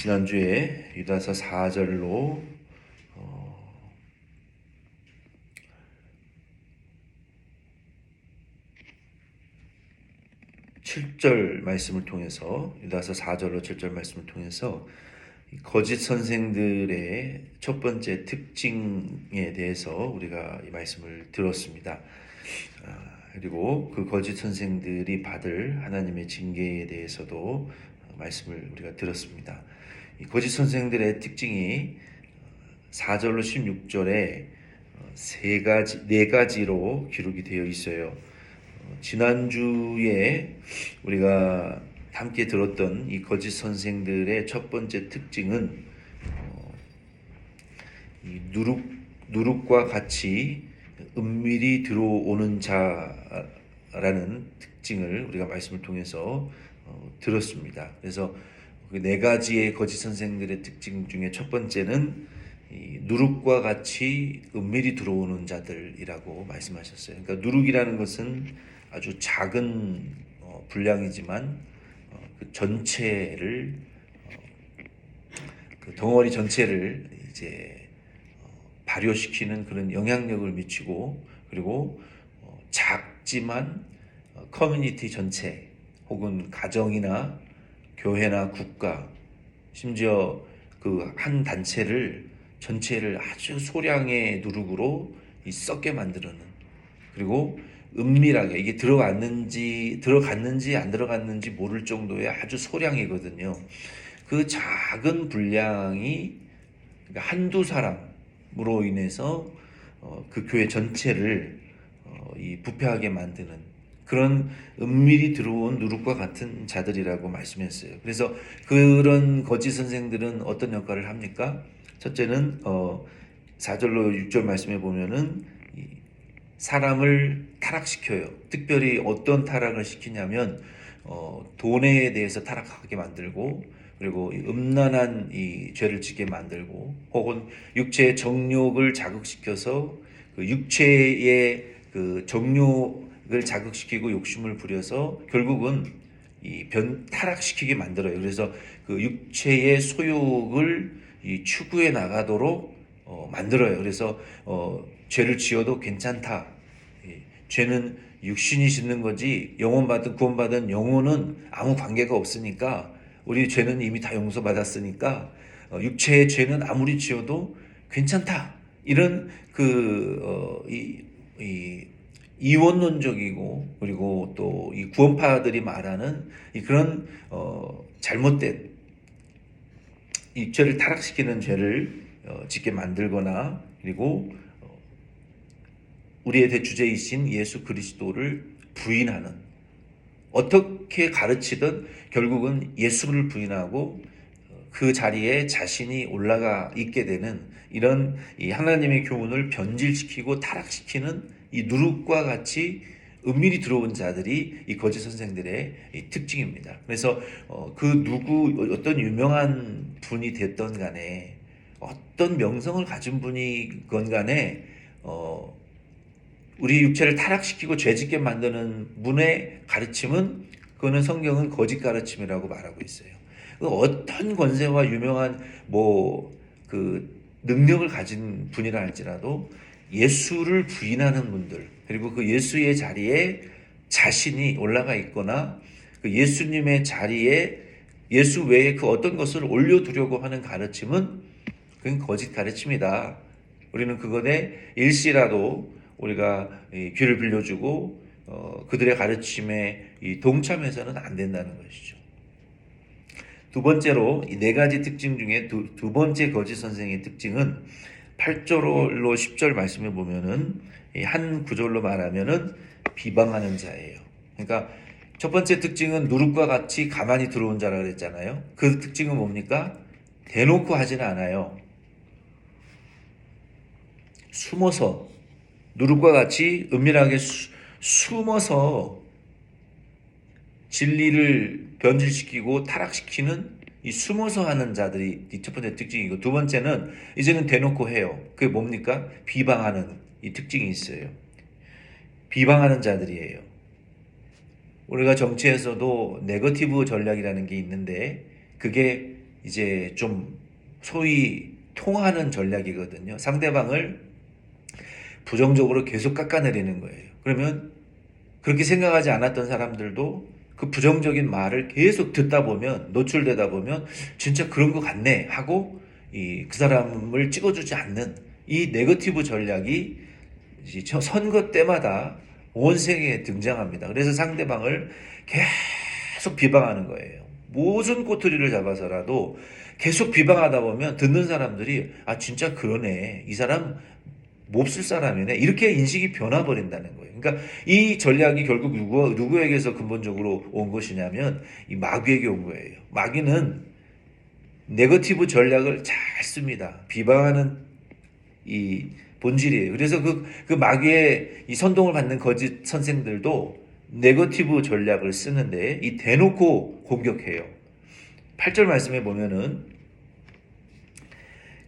지난주에 유다서 4절로 7절 말씀을 통해서 유다서 4절로 7절 말씀을 통해서 거짓 선생들의 첫 번째 특징에 대해서 우리가 이 말씀을 들었습니다. 그리고 그 거짓 선생들이 받을 하나님의 징계에 대해서도 말씀을 우리가 들었습니다. 이 거짓 선생들의 특징이 4절로 16절에 네 가지로 기록이 되어 있어요. 지난주에 우리가 함께 들었던 이 거짓 선생들의 첫 번째 특징은 이 누룩과 같이 은밀히 들어오는 자라는 특징을 우리가 말씀을 통해서 들었습니다. 그래서 그 네 가지의 거짓 선생들의 특징 중에 첫 번째는 이 누룩과 같이 은밀히 들어오는 자들이라고 말씀하셨어요. 그러니까 누룩이라는 것은 아주 작은 분량이지만 그 전체를 그 덩어리 전체를 이제 발효시키는 그런 영향력을 미치고, 그리고 작지만 커뮤니티 전체 혹은 가정이나 교회나 국가, 심지어 그 한 단체를 전체를 아주 소량의 누룩으로 썩게 만드는, 그리고 은밀하게 이게 들어갔는지 안 들어갔는지 모를 정도의 아주 소량이거든요. 그 작은 분량이 한두 사람으로 인해서 그 교회 전체를 이 부패하게 만드는 그런 은밀히 들어온 누룩과 같은 자들이라고 말씀했어요. 그래서 그런 거짓 선생들은 어떤 역할을 합니까? 첫째는 4절로 6절 말씀해 보면은 사람을 타락시켜요. 특별히 어떤 타락을 시키냐면 돈에 대해서 타락하게 만들고, 그리고 음란한 이 죄를 짓게 만들고, 혹은 육체의 정욕을 자극시켜서 그 육체의 그 정욕을 자극시키고 욕심을 부려서 결국은 타락시키게 만들어요. 그래서 그 육체의 소욕을 추구해 나가도록 만들어요. 그래서 죄를 지어도 괜찮다. 죄는 육신이 짓는 거지 구원받은 영혼은 아무 관계가 없으니까, 우리 죄는 이미 다 용서받았으니까 육체의 죄는 아무리 지어도 괜찮다. 이런 이원론적이고, 그리고 또 이 구원파들이 말하는 그런 잘못된 이 죄를 타락시키는 죄를 짓게 만들거나, 그리고 우리의 대주제이신 예수 그리스도를 부인하는, 어떻게 가르치든 결국은 예수를 부인하고 그 자리에 자신이 올라가 있게 되는 이런 이 하나님의 교훈을 변질시키고 타락시키는 이 누룩과 같이 은밀히 들어온 자들이 이 거짓 선생들의 이 특징입니다. 그래서 어떤 유명한 분이 됐던 간에, 어떤 명성을 가진 분이건 간에 우리 육체를 타락시키고 죄짓게 만드는 분의 가르침은, 그거는 성경은 거짓 가르침이라고 말하고 있어요. 어떤 권세와 유명한 능력을 가진 분이라 할지라도 예수를 부인하는 분들, 그리고 그 예수의 자리에 자신이 올라가 있거나 그 예수님의 자리에 예수 외에 그 어떤 것을 올려두려고 하는 가르침은, 그건 거짓 가르침이다. 우리는 그것에 일시라도 우리가 귀를 빌려주고 그들의 가르침에 동참해서는 안 된다는 것이죠. 두 번째로 이 네 가지 특징 중에 두 번째 거짓 선생의 특징은 8절로 10절 말씀해 보면은 한 구절로 말하면은 비방하는 자예요. 그러니까 첫 번째 특징은 누룩과 같이 가만히 들어온 자라 그랬잖아요. 그 특징은 뭡니까? 대놓고 하지는 않아요. 숨어서, 누룩과 같이 은밀하게 숨어서 진리를 변질시키고 타락시키는 이 숨어서 하는 자들이 첫 번째 특징이고, 두 번째는 이제는 대놓고 해요. 그게 뭡니까? 비방하는 이 특징이 있어요. 비방하는 자들이에요. 우리가 정치에서도 네거티브 전략이라는 게 있는데, 그게 이제 좀 소위 통하는 전략이거든요. 상대방을 부정적으로 계속 깎아내리는 거예요. 그러면 그렇게 생각하지 않았던 사람들도 그 부정적인 말을 계속 듣다 보면, 노출되다 보면 진짜 그런 것 같네 하고 그 사람을 찍어주지 않는 이 네거티브 전략이 선거 때마다 온 세계에 등장합니다. 그래서 상대방을 계속 비방하는 거예요. 무슨 꼬투리를 잡아서라도 계속 비방하다 보면 듣는 사람들이 아 진짜 그러네, 이 사람 몹쓸 사람이네, 이렇게 인식이 변화버린다는 거예요. 그러니까 이 전략이 결국 누구에게서 근본적으로 온 것이냐면 이 마귀에게 온 거예요. 마귀는 네거티브 전략을 잘 씁니다. 비방하는 이 본질이에요. 그래서 그 마귀의 이 선동을 받는 거짓 선생들도 네거티브 전략을 쓰는데 이 대놓고 공격해요. 8절 말씀에 보면은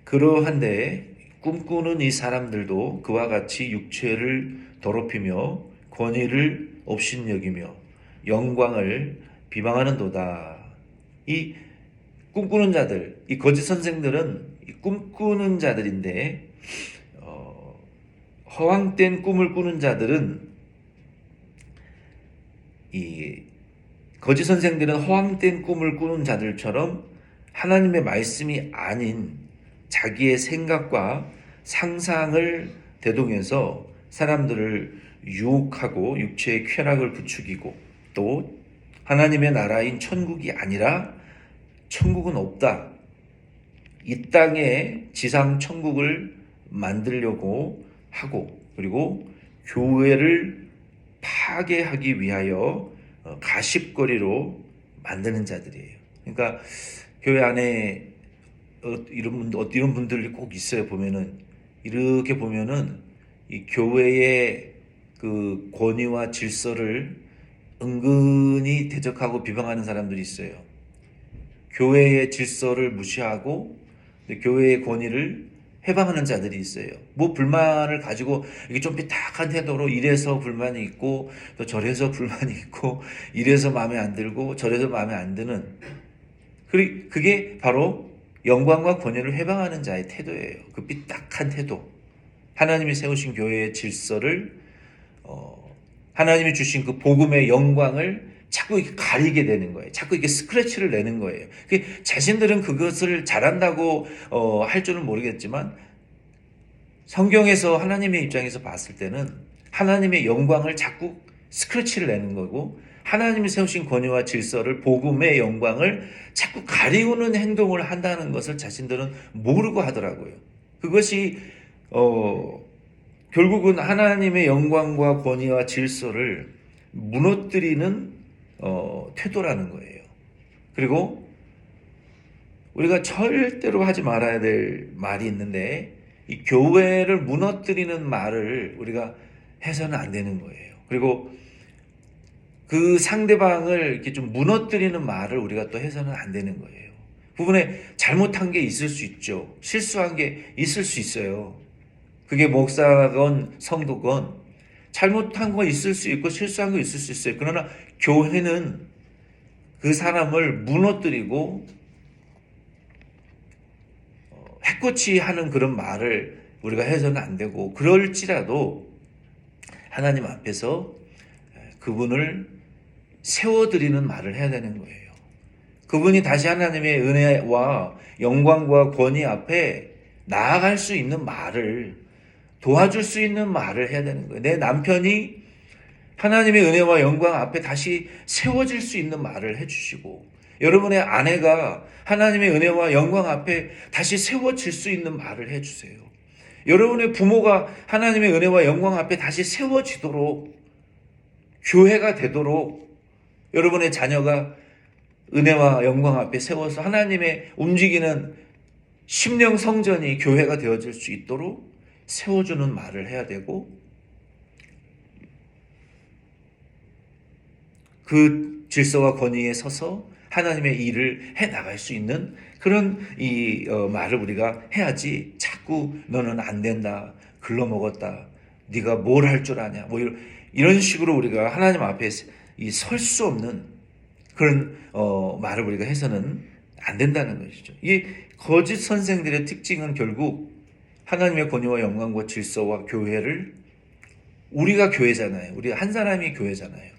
그러한데 꿈꾸는 이 사람들도 그와 같이 육체를 더럽히며 권위를 업신여기며 영광을 비방하는도다. 이 꿈꾸는 자들, 이 거짓 선생들은 이 꿈꾸는 자들인데 허황된 꿈을 꾸는 자들은 이 거짓 선생들은 허황된 꿈을 꾸는 자들처럼 하나님의 말씀이 아닌 자기의 생각과 상상을 대동해서 사람들을 유혹하고 육체의 쾌락을 부추기고 또 하나님의 나라인 천국이 아니라 천국은 없다, 이 땅에 지상 천국을 만들려고 하고 그리고 교회를 파괴하기 위하여 가십거리로 만드는 자들이에요. 그러니까 교회 안에 이런 분들이 꼭 있어요. 보면은 이렇게 보면은 이 교회의 그 권위와 질서를 은근히 대적하고 비방하는 사람들이 있어요. 교회의 질서를 무시하고 교회의 권위를 해방하는 자들이 있어요. 뭐 불만을 가지고 이게 좀 삐딱한 태도로 이래서 불만이 있고 또 저래서 불만이 있고 이래서 마음에 안 들고 저래서 마음에 안 드는, 그게 바로 영광과 권위를 해방하는 자의 태도예요. 그 삐딱한 태도. 하나님이 세우신 교회의 질서를 하나님이 주신 그 복음의 영광을 자꾸 이렇게 가리게 되는 거예요. 자꾸 이렇게 스크래치를 내는 거예요. 자신들은 그것을 잘한다고 할 줄은 모르겠지만 성경에서 하나님의 입장에서 봤을 때는 하나님의 영광을 자꾸 스크래치를 내는 거고 하나님이 세우신 권위와 질서를, 복음의 영광을 자꾸 가리우는 행동을 한다는 것을 자신들은 모르고 하더라고요. 그것이 결국은 하나님의 영광과 권위와 질서를 무너뜨리는 태도라는 거예요. 그리고 우리가 절대로 하지 말아야 될 말이 있는데 이 교회를 무너뜨리는 말을 우리가 해서는 안 되는 거예요. 그리고 그 상대방을 이렇게 좀 무너뜨리는 말을 우리가 또 해서는 안 되는 거예요. 부분에 잘못한 게 있을 수 있죠. 실수한 게 있을 수 있어요. 그게 목사건 성도건 잘못한 거 있을 수 있고 실수한 거 있을 수 있어요. 그러나 교회는 그 사람을 무너뜨리고 해코지 하는 그런 말을 우리가 해서는 안 되고, 그럴지라도 하나님 앞에서 그분을 세워드리는 말을 해야 되는 거예요. 그분이 다시 하나님의 은혜와 영광과 권위 앞에 나아갈 수 있는 말을, 도와줄 수 있는 말을 해야 되는 거예요. 내 남편이 하나님의 은혜와 영광 앞에 다시 세워질 수 있는 말을 해주시고, 여러분의 아내가 하나님의 은혜와 영광 앞에 다시 세워질 수 있는 말을 해주세요. 여러분의 부모가 하나님의 은혜와 영광 앞에 다시 세워지도록, 교회가 되도록, 여러분의 자녀가 은혜와 영광 앞에 세워서 하나님의 움직이는 심령 성전이 교회가 되어질 수 있도록 세워주는 말을 해야 되고, 그 질서와 권위에 서서 하나님의 일을 해나갈 수 있는 그런 말을 우리가 해야지, 자꾸 너는 안 된다, 글러먹었다, 네가 뭘 할 줄 아냐, 뭐 이런 식으로 우리가 하나님 앞에 설 수 없는 그런 말을 우리가 해서는 안 된다는 것이죠. 이 거짓 선생들의 특징은 결국 하나님의 권위와 영광과 질서와 교회를, 우리가 교회잖아요. 우리 한 사람이 교회잖아요.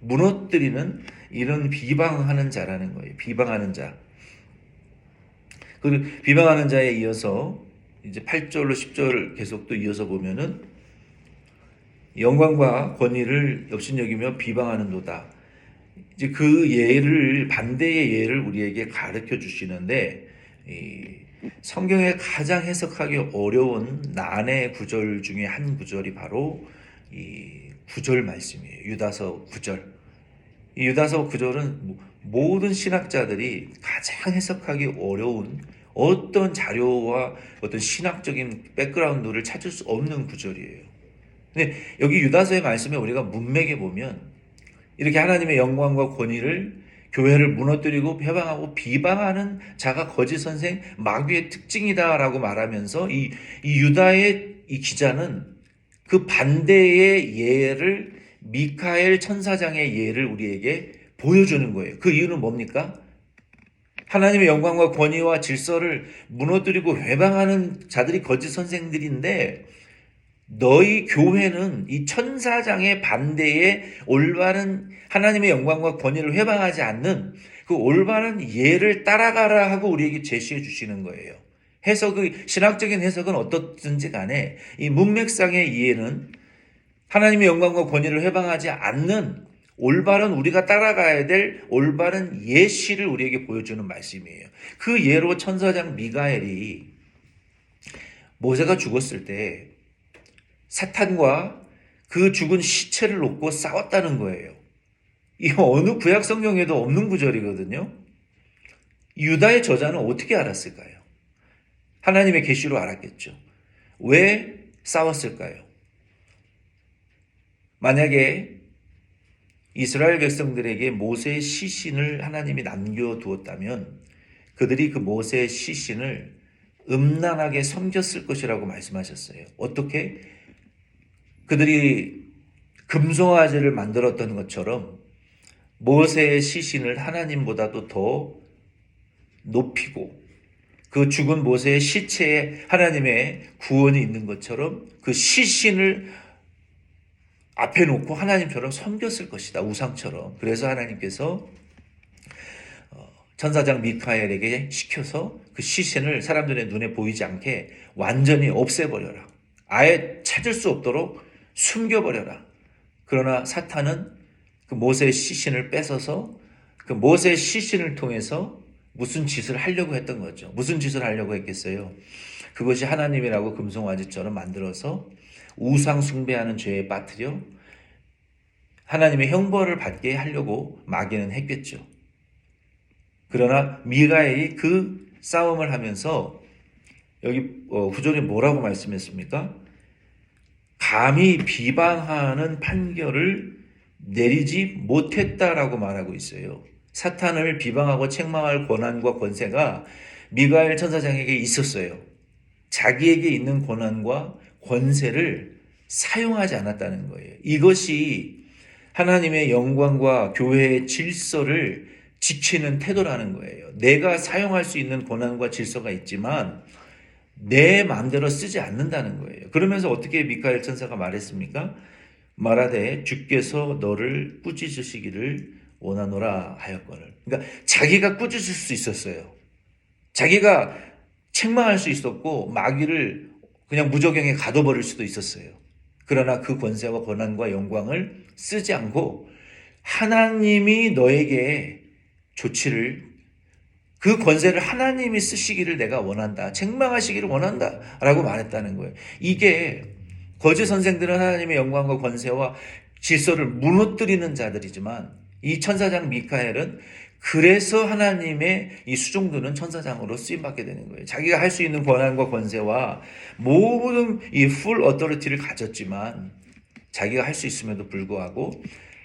무너뜨리는 이런 비방하는 자라는 거예요. 비방하는 자. 그 비방하는 자에 이어서 이제 8절로 10절 계속 또 이어서 보면은 영광과 권위를 업신여기며 비방하는도다. 이제 그 예를, 반대의 예를 우리에게 가르쳐 주시는데, 성경에 가장 해석하기 어려운 난해 구절 중에 한 구절이 바로 이 9절 말씀이에요. 유다서 9절. 이 유다서 9절은 모든 신학자들이 가장 해석하기 어려운, 어떤 자료와 어떤 신학적인 백그라운드를 찾을 수 없는 구절이에요. 근데 여기 유다서의 말씀에 우리가 문맥에 보면 이렇게 하나님의 영광과 권위를, 교회를 무너뜨리고 해방하고 비방하는 자가 거짓 선생, 마귀의 특징이다라고 말하면서 이 유다의 이 기자는 그 반대의 예를, 미카엘 천사장의 예를 우리에게 보여주는 거예요. 그 이유는 뭡니까? 하나님의 영광과 권위와 질서를 무너뜨리고 회방하는 자들이 거짓 선생들인데, 너희 교회는 이 천사장의 반대에 올바른 하나님의 영광과 권위를 회방하지 않는 그 올바른 예를 따라가라 하고 우리에게 제시해 주시는 거예요. 해석의, 신학적인 해석은 어떻든지 간에 이 문맥상의 이해는 하나님의 영광과 권위를 회방하지 않는 올바른, 우리가 따라가야 될 올바른 예시를 우리에게 보여주는 말씀이에요. 그 예로 천사장 미가엘이 모세가 죽었을 때 사탄과 그 죽은 시체를 놓고 싸웠다는 거예요. 이거 어느 구약 성경에도 없는 구절이거든요. 유다의 저자는 어떻게 알았을까요? 하나님의 계시로 알았겠죠. 왜 싸웠을까요? 만약에 이스라엘 백성들에게 모세의 시신을 하나님이 남겨두었다면 그들이 그 모세의 시신을 음란하게 섬겼을 것이라고 말씀하셨어요. 어떻게? 그들이 금송아지를 만들었던 것처럼 모세의 시신을 하나님보다도 더 높이고, 그 죽은 모세의 시체에 하나님의 구원이 있는 것처럼 그 시신을 앞에 놓고 하나님처럼 섬겼을 것이다. 우상처럼. 그래서 하나님께서 천사장 미카엘에게 시켜서 그 시신을 사람들의 눈에 보이지 않게 완전히 없애버려라. 아예 찾을 수 없도록 숨겨버려라. 그러나 사탄은 그 모세의 시신을 뺏어서 그 모세의 시신을 통해서 무슨 짓을 하려고 했던 거죠. 무슨 짓을 하려고 했겠어요? 그것이 하나님이라고 금송아지처럼 만들어서 우상 숭배하는 죄에 빠뜨려 하나님의 형벌을 받게 하려고 마귀는 했겠죠. 그러나 미가엘이 그 싸움을 하면서 여기 후절에 뭐라고 말씀했습니까? 감히 비방하는 판결을 내리지 못했다라고 말하고 있어요. 사탄을 비방하고 책망할 권한과 권세가 미가엘 천사장에게 있었어요. 자기에게 있는 권한과 권세를 사용하지 않았다는 거예요. 이것이 하나님의 영광과 교회의 질서를 지키는 태도라는 거예요. 내가 사용할 수 있는 권한과 질서가 있지만 내 마음대로 쓰지 않는다는 거예요. 그러면서 어떻게 미카엘 천사가 말했습니까? 말하되 주께서 너를 꾸짖으시기를 원하노라 하였거늘. 그러니까 자기가 꾸짖을 수 있었어요. 자기가 책망할 수 있었고 마귀를 그냥 무저경에 가둬버릴 수도 있었어요. 그러나 그 권세와 권한과 영광을 쓰지 않고 하나님이 너에게 조치를, 그 권세를 하나님이 쓰시기를 내가 원한다. 책망하시기를 원한다. 라고 말했다는 거예요. 이게 거짓 선생들은 하나님의 영광과 권세와 질서를 무너뜨리는 자들이지만 이 천사장 미카엘은 그래서 하나님의 이 수종드는 천사장으로 쓰임받게 되는 거예요. 자기가 할 수 있는 권한과 권세와 모든 이 풀 어토리티를 가졌지만 자기가 할 수 있음에도 불구하고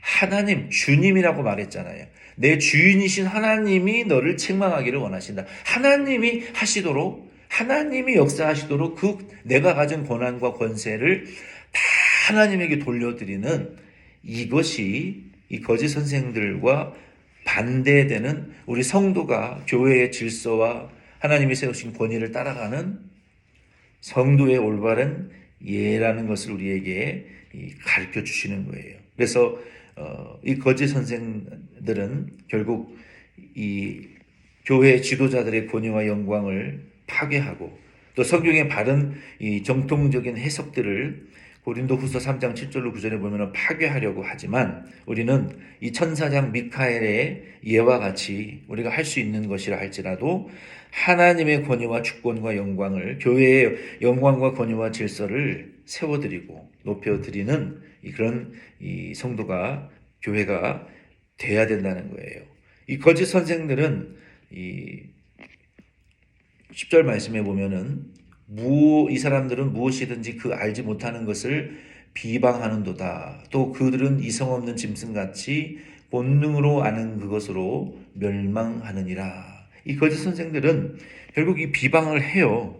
하나님, 주님이라고 말했잖아요. 내 주인이신 하나님이 너를 책망하기를 원하신다. 하나님이 하시도록, 하나님이 역사하시도록 그 내가 가진 권한과 권세를 다 하나님에게 돌려드리는 이것이 이 거짓 선생들과 반대되는 우리 성도가 교회의 질서와 하나님이 세우신 권위를 따라가는 성도의 올바른 예라는 것을 우리에게 가르쳐 주시는 거예요. 그래서 이 거짓 선생들은 결국 이 교회 지도자들의 권위와 영광을 파괴하고 또 성경의 바른 이 정통적인 해석들을 고린도후서 3장 7절로 9절에 보면 파괴하려고 하지만 우리는 이 천사장 미카엘의 예와 같이 우리가 할 수 있는 것이라 할지라도 하나님의 권위와 주권과 영광을, 교회의 영광과 권위와 질서를 세워드리고 높여드리는 그런 이 성도가, 교회가 돼야 된다는 거예요. 이 거짓 선생들은 이 10절 말씀에 보면은 이 사람들은 무엇이든지 그 알지 못하는 것을 비방하는도다. 또 그들은 이성 없는 짐승같이 본능으로 아는 그것으로 멸망하느니라. 이 거짓 선생들은 결국 이 비방을 해요.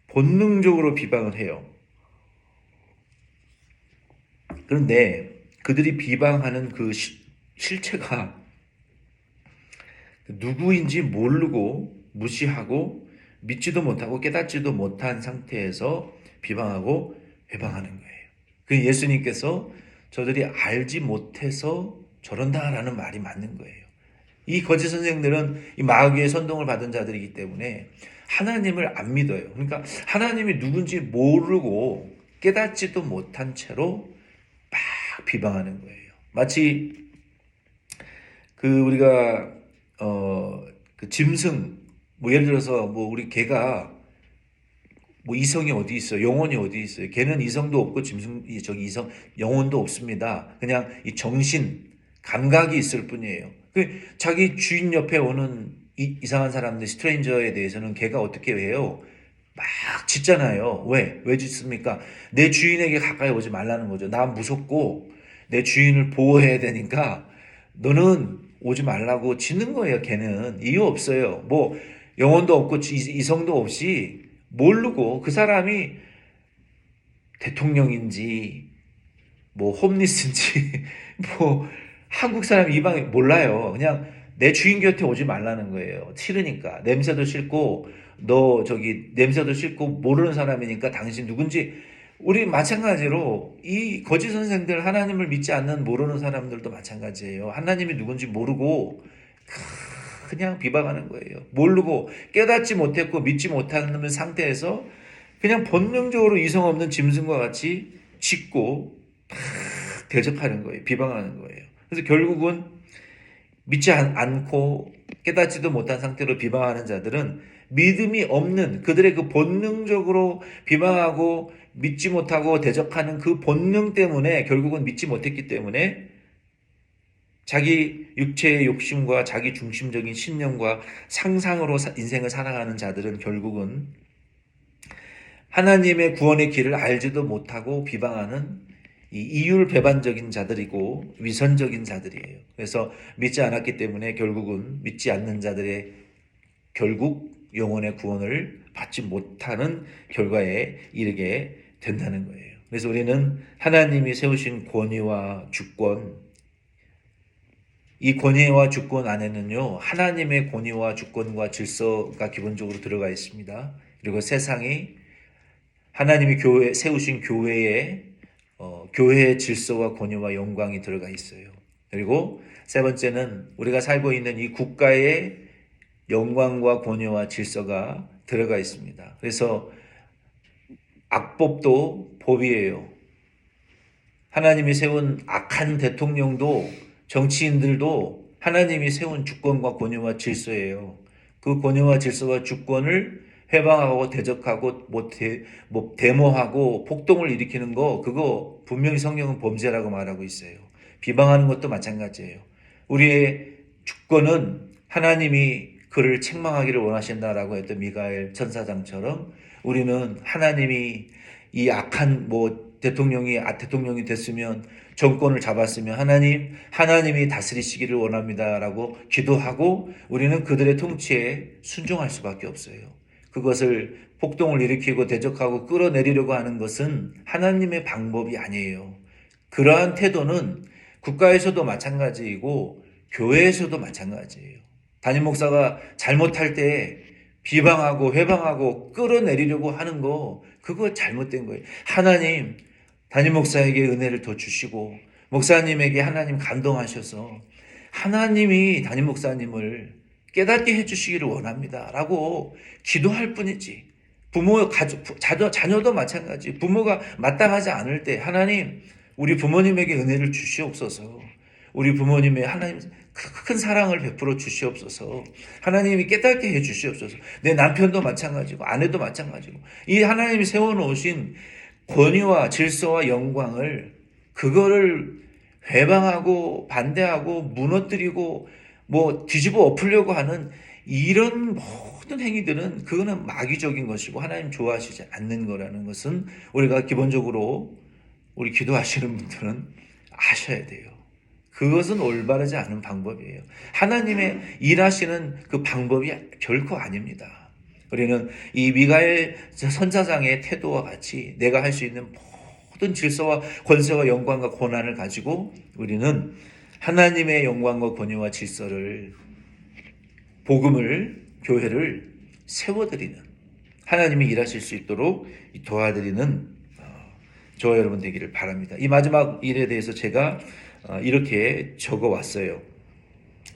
본능적으로 비방을 해요. 그런데 그들이 비방하는 그 실체가 누구인지 모르고 무시하고 믿지도 못하고 깨닫지도 못한 상태에서 비방하고 회방하는 거예요. 그 예수님께서 저들이 알지 못해서 저런다라는 말이 맞는 거예요. 이 거짓 선생들은 이 마귀의 선동을 받은 자들이기 때문에 하나님을 안 믿어요. 그러니까 하나님이 누군지 모르고 깨닫지도 못한 채로 막 비방하는 거예요. 마치 우리가 그 짐승, 예를 들어서 우리 개가 이성이 어디 있어요? 영혼이 어디 있어요? 개는 이성도 없고 영혼도 없습니다. 그냥 이 정신, 감각이 있을 뿐이에요. 자기 주인 옆에 오는 이상한 사람들, 스트레인저에 대해서는 개가 어떻게 해요? 막 짖잖아요. 왜 짖습니까? 내 주인에게 가까이 오지 말라는 거죠. 나 무섭고 내 주인을 보호해야 되니까 너는 오지 말라고 짖는 거예요. 개는 이유 없어요. 영혼도 없고 이성도 없이 모르고 그 사람이 대통령인지 홈리스인지 한국 사람 이방에 몰라요. 그냥 내 주인 곁에 오지 말라는 거예요. 싫으니까. 냄새도 싫고 냄새도 싫고 모르는 사람이니까 당신 누군지. 우리 마찬가지로 이 거짓 선생들, 하나님을 믿지 않는 모르는 사람들도 마찬가지예요. 하나님이 누군지 모르고 그냥 비방하는 거예요. 모르고 깨닫지 못했고 믿지 못하는 상태에서 그냥 본능적으로 이성 없는 짐승과 같이 짖고 대적하는 거예요. 비방하는 거예요. 그래서 결국은 믿지 않고 깨닫지도 못한 상태로 비방하는 자들은 믿음이 없는 그들의 그 본능적으로 비방하고 믿지 못하고 대적하는 그 본능 때문에 결국은 믿지 못했기 때문에 자기 육체의 욕심과 자기 중심적인 신념과 상상으로 인생을 살아가는 자들은 결국은 하나님의 구원의 길을 알지도 못하고 비방하는 이율배반적인 자들이고 위선적인 자들이에요. 그래서 믿지 않았기 때문에 결국은 믿지 않는 자들의 결국 영혼의 구원을 받지 못하는 결과에 이르게 된다는 거예요. 그래서 우리는 하나님이 세우신 권위와 주권, 이 권위와 주권 안에는요, 하나님의 권위와 주권과 질서가 기본적으로 들어가 있습니다. 그리고 세상이 하나님이 세우신 교회의 질서와 권위와 영광이 들어가 있어요. 그리고 세 번째는 우리가 살고 있는 이 국가의 영광과 권위와 질서가 들어가 있습니다. 그래서 악법도 법이에요. 하나님이 세운 악한 대통령도 정치인들도 하나님이 세운 주권과 권위와 질서예요. 그 권위와 질서와 주권을 해방하고 대적하고 데모하고 폭동을 일으키는 그거 분명히 성경은 범죄라고 말하고 있어요. 비방하는 것도 마찬가지예요. 우리의 주권은 하나님이 그를 책망하기를 원하신다라고 했던 미가엘 천사장처럼 우리는 하나님이 이 악한 대통령이 됐으면 정권을 잡았으면 하나님이 다스리시기를 원합니다라고 기도하고 우리는 그들의 통치에 순종할 수밖에 없어요. 그것을 폭동을 일으키고 대적하고 끌어내리려고 하는 것은 하나님의 방법이 아니에요. 그러한 태도는 국가에서도 마찬가지이고 교회에서도 마찬가지예요. 담임 목사가 잘못할 때 비방하고 회방하고 끌어내리려고 하는 거, 그거 잘못된 거예요. 하나님, 담임 목사에게 은혜를 더 주시고 목사님에게 하나님 감동하셔서 하나님이 담임 목사님을 깨닫게 해주시기를 원합니다 라고 기도할 뿐이지, 부모, 가족, 자녀도 마찬가지. 부모가 마땅하지 않을 때 하나님, 우리 부모님에게 은혜를 주시옵소서, 우리 부모님의 하나님 큰 사랑을 베풀어 주시옵소서, 하나님이 깨닫게 해 주시옵소서. 내 남편도 마찬가지고 아내도 마찬가지고 이 하나님이 세워놓으신 권위와 질서와 영광을, 그거를 회방하고 반대하고 무너뜨리고 뭐 뒤집어 엎으려고 하는 이런 모든 행위들은 그거는 마귀적인 것이고 하나님 좋아하시지 않는 거라는 것은 우리가 기본적으로 우리 기도하시는 분들은 아셔야 돼요. 그것은 올바르지 않은 방법이에요. 하나님의 일하시는 그 방법이 결코 아닙니다. 우리는 이 미가엘 선자장의 태도와 같이 내가 할 수 있는 모든 질서와 권세와 영광과 고난을 가지고 우리는 하나님의 영광과 권위와 질서를, 복음을, 교회를 세워드리는, 하나님이 일하실 수 있도록 도와드리는 저와 여러분 되기를 바랍니다. 이 마지막 일에 대해서 제가 이렇게 적어왔어요.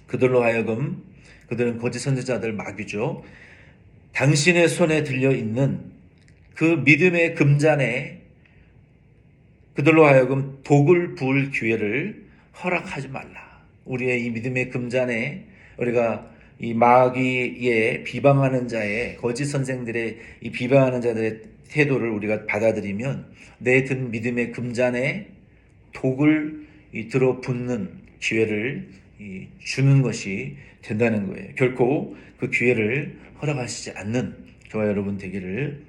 그들로 하여금, 그들은 거짓 선지자들, 마귀죠. 당신의 손에 들려있는 그 믿음의 금잔에 그들로 하여금 독을 부을 기회를 허락하지 말라. 우리의 이 믿음의 금잔에 우리가 이 마귀의 비방하는 자의, 거짓 선생들의 이 비방하는 자들의 태도를 우리가 받아들이면 내 든 믿음의 금잔에 독을 들어붓는 기회를 주는 것이 된다는 거예요. 결코 그 기회를 허락하시지 않는 저와 여러분 되기를